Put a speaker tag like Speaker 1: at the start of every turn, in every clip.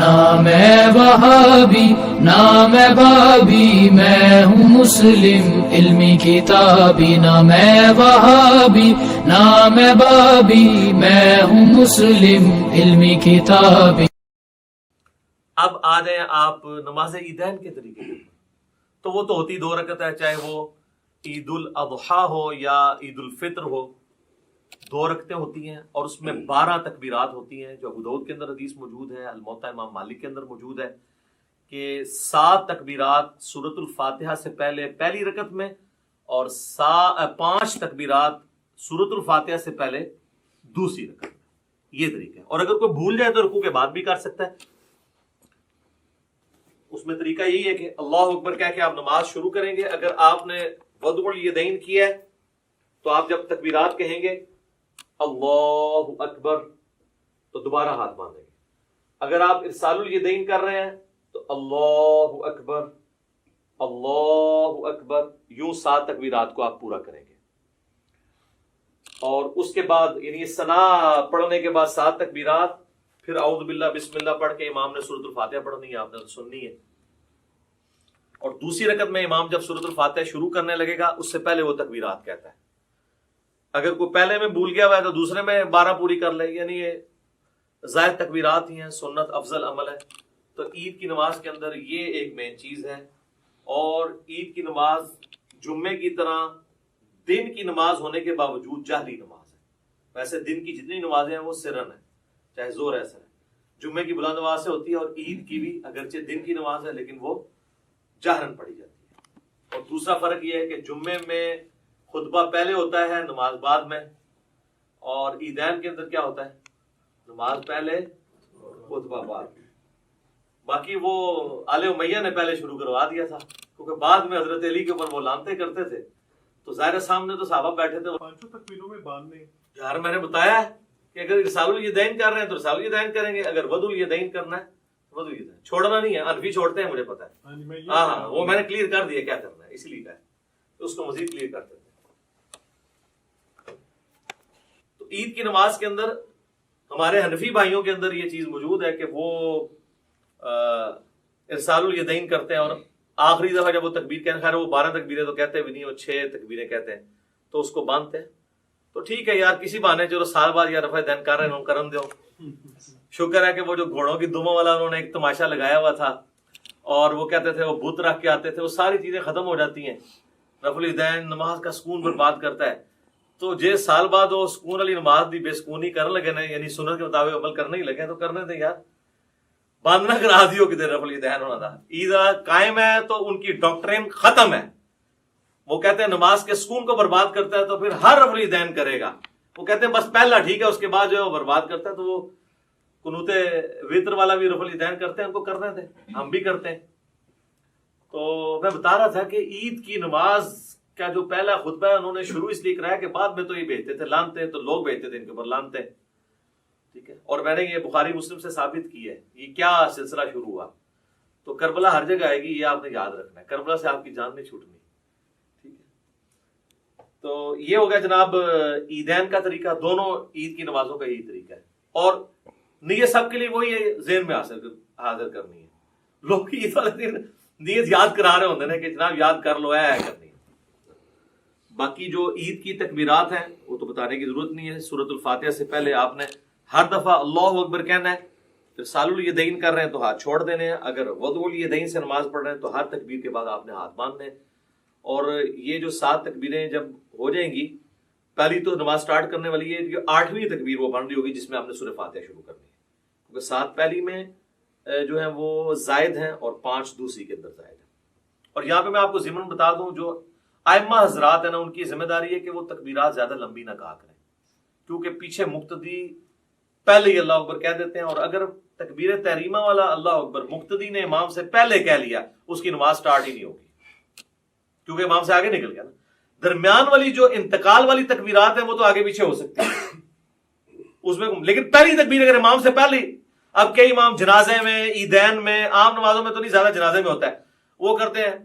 Speaker 1: نہ میں وہابی نہ میں بابی، میں ہوں مسلم علمی کتابی، نہ میں وہابی نہ میں بابی، میں ہوں مسلم علمی کتابی۔
Speaker 2: اب آ جائیں آپ نماز عیدین کے طریقے پر، تو وہ تو ہوتی 2 رکعت ہے، چاہے وہ عید الاضحیٰ ہو یا عید الفطر ہو، 2 رکعتیں ہوتی ہیں اور اس میں 12 تکبیرات ہوتی ہیں، جو ابو داؤد کے اندر حدیث موجود ہے، الموطا امام مالک کے اندر موجود ہے کہ 7 تکبیرات سورۃ الفاتحہ سے پہلے پہلی رکعت میں اور 5 تکبیرات سورۃ الفاتحہ سے پہلے دوسری رکعت میں۔ یہ طریقہ ہے، اور اگر کوئی بھول جائے تو رکوع کے بعد بھی کر سکتا ہے۔ اس میں طریقہ یہی ہے کہ اللہ اکبر کہہ کے آپ نماز شروع کریں گے۔ اگر آپ نے وضع الیدین کیا ہے تو آپ جب تکبیرات کہیں گے اللہ اکبر تو دوبارہ ہاتھ باندھیں گے۔ اگر آپ ارسال الیدین کر رہے ہیں تو اللہ اکبر یوں 7 تکبیرات کو آپ پورا کریں گے، اور اس کے بعد یعنی ثنا پڑھنے کے بعد 7 تکبیرات، پھر اعوذ باللہ بسم اللہ پڑھ کے امام نے سورۃ الفاتحہ پڑھنی ہے، آپ نے سننی ہے، اور دوسری رکعت میں امام جب سورۃ الفاتحہ شروع کرنے لگے گا اس سے پہلے وہ تکبیرات کہتا ہے۔ اگر کوئی پہلے میں بھول گیا ہوا ہے تو دوسرے میں 12 پوری کر لے، یعنی یہ زائد تکبیرات ہی ہیں، سنت افضل عمل ہے۔ تو عید کی نماز کے اندر یہ ایک مین چیز ہے، اور عید کی نماز جمعے کی طرح دن کی نماز ہونے کے باوجود جہری نماز ہے۔ ویسے دن کی جتنی نمازیں ہیں وہ سرن ہیں، چاہے زور ایسا ہے، جمعے کی بلند آواز سے ہوتی ہے، اور عید کی بھی اگرچہ دن کی نماز ہے لیکن وہ جہرن پڑھی جاتی ہے۔ اور دوسرا فرق یہ ہے کہ جمعے میں خطبہ پہلے ہوتا ہے، نماز بعد میں، اور عیدین کے اندر کیا ہوتا ہے؟ نماز پہلے خطبہ بعد۔ باقی وہ آل امیہ نے پہلے شروع کروا دیا تھا، کیونکہ بعد میں حضرت علی کے اوپر وہ لانتے کرتے تھے، تو ظاہر سامنے تو صحابہ بیٹھے تھے،
Speaker 3: 5 تکبیروں میں باندھنے۔
Speaker 2: یار میں نے بتایا کہ اگر ارسال الیدین کر رہے ہیں تو ارسال الیدین کریں گے، اگر وضع الیدین کرنا ہے وضع الیدین، چھوڑنا نہیں ہے۔ حنفی چھوڑتے ہیں، مجھے پتا ہے، ہاں وہ میں نے کلیئر کر دیا کیا کرنا ہے، اسی لیے کہا ہے اس کو مزید کلیئر کرتے ہیں۔ تو عید کی نماز کے اندر ہمارے حنفی بھائیوں کے اندر یہ چیز موجود ہے کہ وہ ارسال الیدین کرتے ہیں، اور آخری دفعہ جب وہ تکبیر کہتے ہیں، خیر وہ 12 تکبیریں تو کہتے بھی نہیں، وہ 6 تکبیریں کہتے ہیں، تو اس کو باندھتے ہیں۔ تو ٹھیک ہے یار، کسی بہانے چلو سال بعد یا رفع دین کر رہے ہیں، کرم دو۔ شکر ہے کہ وہ جو گھوڑوں کی دموں والا انہوں نے ایک تماشا لگایا ہوا تھا، اور وہ کہتے تھے وہ بت رکھ کے آتے تھے، وہ ساری چیزیں ختم ہو جاتی ہیں۔ رفع الیدین نماز کا سکون برباد کرتا ہے، تو جے سال بعد وہ سکون والی نماز دی بے سکونی کرنے لگے نا، یعنی سنت کے مطابق عمل کرنے ہی لگے، تو کرنے دیں یار، باندھنا کرا دیو کہ رفع الیدین ہونا تھا۔ عید قائم ہے تو ان کی ڈاکٹرین ختم ہے، وہ کہتے ہیں نماز کے سکون کو برباد کرتا ہے تو پھر ہر رفع الیدین کرے گا۔ وہ کہتے ہیں بس پہلا ٹھیک ہے، اس کے بعد جو ہے وہ برباد کرتا ہے، تو وہ قنوت وطر والا بھی رفع الیدین کرتے ہیں، ان کو کرنے تھے، ہم بھی کرتے ہیں۔ تو میں بتا رہا تھا کہ عید کی نماز کا جو پہلا خطبہ ہے انہوں نے شروع اس لیے کرایا کہ بعد میں تو یہ بھیجتے تھے لانتے، تو لوگ بھیجتے تھے ان کے اوپر لانتے، ٹھیک ہے۔ اور میں نے یہ بخاری مسلم سے ثابت کی ہے، یہ کیا سلسلہ شروع ہوا۔ تو کربلا ہر جگہ آئے گی، یہ آپ نے یاد رکھنا ہے، کربلا سے آپ کی جان نہیں چھوٹنی، ٹھیک ہے۔ تو یہ ہو گیا جناب عیدین کا طریقہ، دونوں عید کی نمازوں کا یہی طریقہ ہے، اور نیت سب کے لیے وہی ہے، ذہن میں حاضر کرنی ہے۔ لوگ عید والے دن نیت یاد کرا رہے ہوتے ہیں کہ جناب یاد کر لو، ہے کرنی ہے۔ باقی جو عید کی تکبیرات ہیں وہ تو بتانے کی ضرورت نہیں ہے۔ سورۃ الفاتحہ سے پہلے آپ نے ہر دفعہ اللہ اکبر کہنا ہے، ارسال الیدین کر رہے ہیں تو ہاتھ چھوڑ دینے ہیں، اگر وضع الیدین سے نماز پڑھ رہے ہیں تو ہر تکبیر کے بعد آپ نے ہاتھ باندھنے ہیں۔ اور یہ جو 7 تکبیریں جب ہو جائیں گی، پہلی تو نماز سٹارٹ کرنے والی ہے، جو 8ویں تکبیر وہ بن رہی ہوگی جس میں آپ نے سورہ فاتحہ شروع کرنی ہے، کیونکہ 7 پہلی میں جو ہیں وہ زائد ہیں اور 5 دوسری کے اندر زائد ہیں۔ اور یہاں پہ میں آپ کو ضمن بتا دوں، جو ائمہ حضرات ہیں نا، ان کی ذمہ داری ہے کہ وہ تکبیرات زیادہ لمبی نہ کہا کریں، کیونکہ پیچھے مقتدی پہلے ہی اللہ اکبر کہہ دیتے ہیں، اور اگر تکبیر تحریمہ والا اللہ اکبر مقتدی نے امام سے پہلے کہہ لیا، اس کی نماز سٹارٹ ہی نہیں ہوگی، کیونکہ امام سے آگے نکل گیا نا۔ درمیان والی جو انتقال والی تکبیرات ہیں وہ تو آگے پیچھے ہو سکتی ہیں اس میں، لیکن پہلی تکبیر اگر امام سے پہلے، اب کئی امام جنازے میں، عیدین میں، عام نمازوں میں تو نہیں، زیادہ جنازے میں ہوتا ہے، وہ کرتے ہیں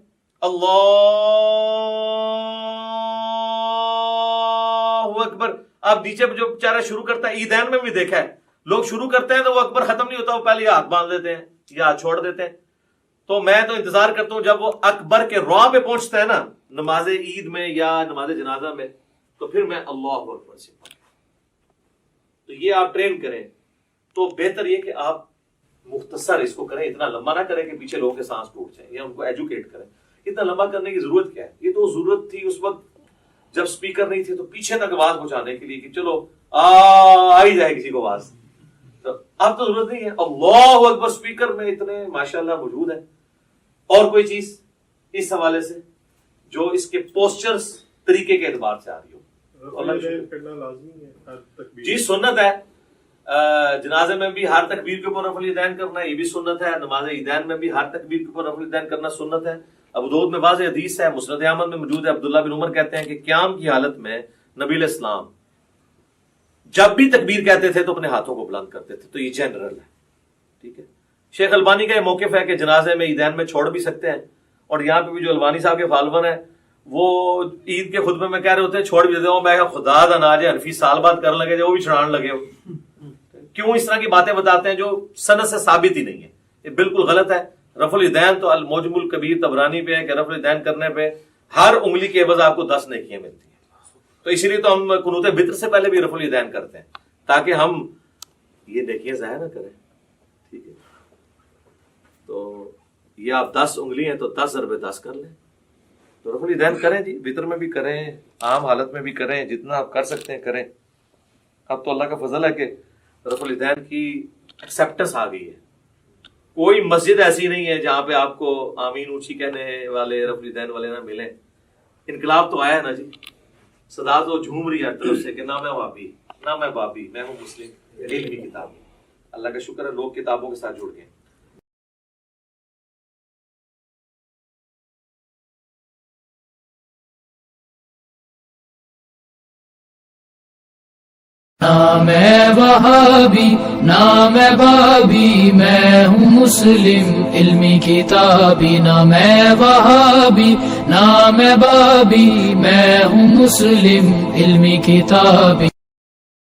Speaker 2: اللہ اکبر، اب نیچے جو بیچارہ شروع کرتا ہے، عیدین میں بھی دیکھا ہے، لوگ شروع کرتے ہیں تو وہ اکبر ختم نہیں ہوتا، وہ پہلے ہاتھ باندھ دیتے ہیں یا ہاتھ چھوڑ دیتے ہیں. تو میں تو انتظار کرتا ہوں جب وہ اکبر کے رواں پہ پہنچتا ہے نا نماز عید میں یا نماز جنازہ میں، تو پھر میں اللہ اکبر سے پڑھوں. تو یہ آپ ٹرین کریں تو بہتر یہ کہ آپ مختصر اس کو کریں، اتنا لمبا نہ کریں کہ پیچھے لوگوں کے سانس ٹوٹ جائیں، یا ان کو ایجوکیٹ کریں. اتنا لمبا کرنے کی ضرورت کیا ہے؟ یہ تو ضرورت تھی اس وقت جب سپیکر نہیں تھے تو پیچھے تک آواز پہنچانے کے لیے کہ چلو آ ہی جائے کسی کو آواز. تو اب تو ضرورت نہیں ہے. اللہ اکبر سپیکر میں اتنے ماشاءاللہ موجود ہے. اور کوئی چیز اس حوالے سے جو اس کے پوسچرز طریقے کے اعتبار سے آ رہی ہو؟ جی سنت ہے. جنازے میں بھی ہر تکبیر کے اوپر رفع الیدین کرنا، یہ بھی سنت ہے. نماز عیدین میں بھی ہر تکبیر کے اوپر رفع الیدین کرنا سنت ہے. ابو داؤد میں واضح حدیث ہے، مسند احمد میں موجود ہے. عبداللہ بن عمر کہتے ہیں کہ قیام کی حالت میں نبی علیہ السلام جب بھی تکبیر کہتے تھے تو اپنے ہاتھوں کو بلند کرتے تھے. تو یہ جنرل ہے، ٹھیک ہے. شیخ البانی کا یہ موقف ہے کہ جنازے میں عیدین میں چھوڑ بھی سکتے ہیں، اور یہاں پہ بھی جو البانی صاحب کے فالوور ہیں وہ عید کے خطبے میں کہہ رہے ہوتے ہیں چھوڑ بھی دیتے ہوں. میں خدا دا ناجے حنفی سال بعد کرنے لگے جو وہ بھی چھڑان لگے ہو. کیوں اس طرح کی باتیں بتاتے ہیں جو سند سے ثابت ہی نہیں ہے؟ یہ بالکل غلط ہے. رفع الیدین تو المعجم الکبیر طبرانی پہ ہے کہ رفع الیدین کرنے پہ ہر انگلی کے عوض آپ کو 10 نیکیاں ملتی ہیں. تو اسی لیے تو ہم قنوت وتر سے پہلے بھی رفع الیدین کرتے ہیں تاکہ ہم یہ نیکیاں ضائع نہ کریں. ٹھیک ہے، تو یہ آپ 10 انگلی ہیں تو 10 ضرب 10 کر لیں. تو رفع الیدین کریں جی، وتر میں بھی کریں، عام حالت میں بھی کریں، جتنا آپ کر سکتے ہیں کریں. اب تو اللہ کا فضل ہے کہ رفع الیدین کی ایکسیپٹنس آ گئی ہے. کوئی مسجد ایسی نہیں ہے جہاں پہ آپ کو آمین اونچی کہنے والے رفع الیدین والے نہ ملیں. انقلاب تو آیا ہے نا جی، صدا تو جھوم رہی ہے طرف سے کہ نہ میں وہابی نہ میں بابی، میں ہوں مسلم، علمی کتاب. اللہ کا شکر ہے لوگ کتابوں کے ساتھ جڑ گئے.
Speaker 1: نہ میں وہابی نہ میں بابی، میں ہوں مسلم علمی کتابی. نہ میں وہابی نہ میں بابی، میں ہوں مسلم علمی کتابی.